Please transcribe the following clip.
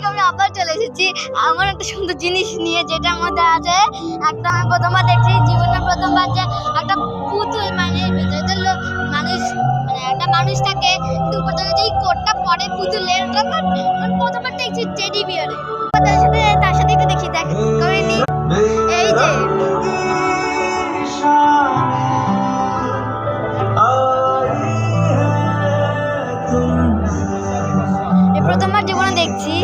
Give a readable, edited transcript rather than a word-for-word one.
আমি আবার চলে এসেছি আমার একটা সুন্দর জিনিস নিয়ে, যেটার মধ্যে আছে একটা, আমি প্রথমবার দেখছি জীবনে প্রথমবার যে একটা পুতুল, মানে ভেতরে মানুষ, মানে একটা মানুষ থাকে কিন্তু উপর থেকে যেই কোটটা পরে পুতুলের, ওটা প্রথমবার দেখছি টেডি বিয়ারে। তার সাথে একটু দেখি, দেখ করে নি। এই যে প্রথমবার জীবনে দেখছি